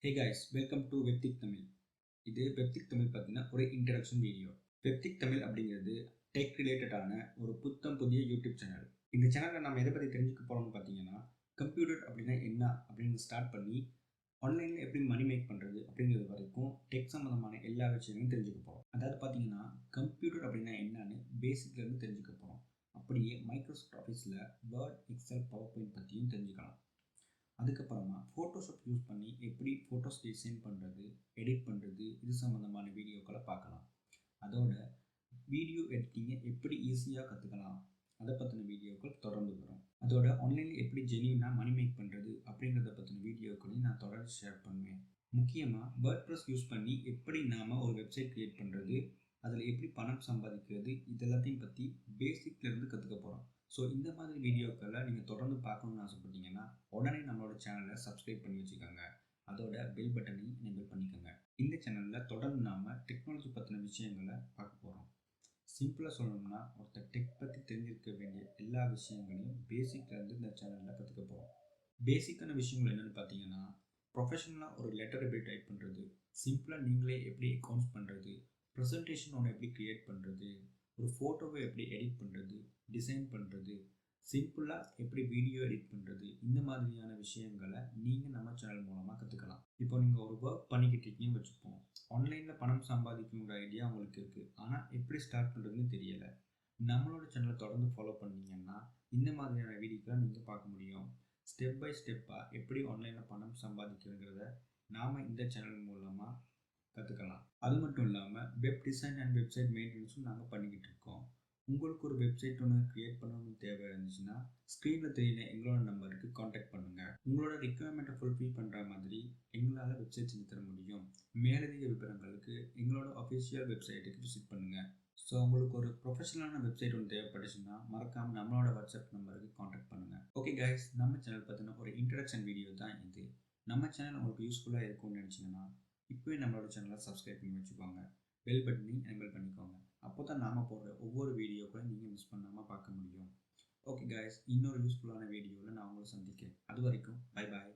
Hey guys, welcome to Webtik Tamil. இது வெப்திக் தமிழ் பார்த்தீங்கன்னா ஒரு இன்ட்ரடக்ஷன் வீடியோ. வெப்திக் தமிழ் அப்படிங்கிறது டெக் ரிலேட்டடான ஒரு புதிய யூடியூப் சேனல். இந்த சேனலில் நம்ம எதை பற்றி தெரிஞ்சுக்க போகிறோம்னு பார்த்தீங்கன்னா, கம்ப்யூட்டர் அப்படின்னா என்ன அப்படின்னு ஸ்டார்ட் பண்ணி ஆன்லைனில் எப்படி மணி மேக் பண்ணுறது அப்படிங்கிறது வரைக்கும் டெக் சம்மந்தமான எல்லா விஷயங்களும் தெரிஞ்சுக்க போகிறோம். அதாவது பார்த்தீங்கன்னா, கம்ப்யூட்டர் அப்படின்னா என்னன்னு பேசிக்லேருந்து தெரிஞ்சுக்க போகிறோம். அப்படியே மைக்ரோசாஃப்ட் ஆஃபீஸில் வேர்ட், எக்ஸல், பவர் பாயிண்ட் பற்றியும் தெரிஞ்சுக்கலாம். அதுக்கப்புறமா ஃபோட்டோஷாப் யூஸ் பண்ணி எப்படி ஃபோட்டோஸ் டிசைன் பண்ணுறது, எடிட் பண்ணுறது, இது சம்மந்தமான வீடியோக்களை பார்க்கலாம். அதோட வீடியோ எடிட்டிங்கை எப்படி ஈஸியாக கற்றுக்கலாம், அதை பற்றின வீடியோக்கள் தொடர்ந்து வரும். அதோட ஆன்லைனில் எப்படி ஜெனியூனாக மணி மேக் பண்ணுறது அப்படிங்கிறத பற்றின வீடியோக்களையும் நான் தொடர்ந்து ஷேர் பண்ணுவேன். முக்கியமாக வேர்ட்ப்ரெஸ் யூஸ் பண்ணி எப்படி நாம் ஒரு வெப்சைட் க்ரியேட் பண்ணுறது, அதில் எப்படி பணம் சம்பாதிக்கிறது, இதெல்லாத்தையும் பற்றி பேசிக்லேருந்து கற்றுக்க போகிறோம். ஸோ இந்த மாதிரி வீடியோக்களை நீங்கள் தொடர்ந்து பார்க்கணுன்னு ஆசைப்பட்டீங்கன்னா உடனே நம்மளோட சேனலை சப்ஸ்கிரைப் பண்ணி வச்சுக்கோங்க. அதோட பெல் பட்டனையும் எனேபிள் பண்ணிக்கோங்க. இந்த சேனலில் தொடர்ந்து நாம் டெக்னாலஜி பற்றின விஷயங்களை பார்க்க போகிறோம். சிம்பிளாக சொல்லணும்னா, ஒருத்தர் டெக் பற்றி தெரிஞ்சிருக்க வேண்டிய எல்லா விஷயங்களையும் பேசிக்லேருந்து இந்த சேனலில் கற்றுக்க போகிறோம். பேசிக்கான விஷயங்கள் என்னென்னு பார்த்தீங்கன்னா, ப்ரொஃபஷனலாக ஒரு லெட்டர் எப்படி டைப் பண்ணுறது, சிம்பிளாக நீங்களே எப்படி அக்கௌண்ட்ஸ் பண்ணுறது, ப்ரெசன்டேஷன் ஒன்று எப்படி க்ரியேட் பண்ணுறது, ஒரு ஃபோட்டோவை எப்படி எடிட் பண்ணுறது, டிசைன் பண்ணுறது, சிம்பிளாக எப்படி வீடியோ எடிட் பண்ணுறது, இந்த மாதிரியான விஷயங்களை நீங்கள் நம்ம சேனல் மூலமாக கற்றுக்கலாம். இப்போ நீங்கள் ஒரு ஒர்க் பண்ணிக்கிட்டு இருக்கீங்கன்னு வச்சுப்போம். ஆன்லைனில் பணம் சம்பாதிக்கணுங்கிற ஐடியா உங்களுக்கு இருக்குது, ஆனால் எப்படி ஸ்டார்ட் பண்ணுறதுன்னு தெரியலை. நம்மளோட சேனலை தொடர்ந்து ஃபாலோ பண்ணிங்கன்னா இந்த மாதிரியான வீடியோக்களை நீங்கள் பார்க்க முடியும். ஸ்டெப் பை ஸ்டெப்பாக எப்படி ஆன்லைனில் பணம் சம்பாதிக்கிறதுங்கிறத நாம் இந்த சேனல் மூலமாக கற்றுக்கலாம். அது மட்டும் இல்லாமல் வெப் டிசைன் அண்ட் வெப்சைட் மெயின்டெனன்ஸும் நாங்கள் பண்ணிக்கிட்டு இருக்கோம். உங்களுக்கு ஒரு வெப்சைட் ஒன்று க்ரியேட் பண்ணணும்னு தேவை இருந்துச்சுன்னா ஸ்க்ரீனில் தெரியல எங்களோட நம்பருக்கு காண்டாக்ட் பண்ணுங்கள். உங்களோட ரிக்குவயர்மெண்ட்டை ஃபுல்ஃபில் பண்ணுற மாதிரி எங்களால் வெப்சைட் செஞ்சு தர முடியும். மேலதிக விவரங்களுக்கு எங்களோட அஃபிஷியல் வெப்சைட்டுக்கு விசிட் பண்ணுங்கள். ஸோ உங்களுக்கு ஒரு ப்ரொஃபஷனலான வெப்சைட் ஒன்று தேவைப்பட்டுச்சுன்னா மறக்காமல் நம்மளோட வாட்ஸ்அப் நம்பருக்கு காண்டாக்ட் பண்ணுங்கள். ஓகே கைஸ், நம்ம சேனல் பற்றின ஒரு இன்ட்ரடக்ஷன் வீடியோ தான் இது. நம்ம சேனல் உங்களுக்கு யூஸ்ஃபுல்லாக இருக்கும்னு நினச்சிங்கன்னா இப்போவே நம்மளோட சேனலை சப்ஸ்கிரைப் பண்ணி வச்சுக்கோங்க. பெல் பட்டனையும் எனேபிள் பண்ணிக்கோங்க. அப்போ தான் நாம் போடுற ஒவ்வொரு வீடியோக்களையும் நீங்கள் மிஸ் பண்ணாமல் பார்க்க முடியும். ஓகே கைஸ், இன்னொரு யூஸ்ஃபுல்லான வீடியோவில் நான் உங்களை சந்திக்கிறேன். அது வரைக்கும் பை பாய்.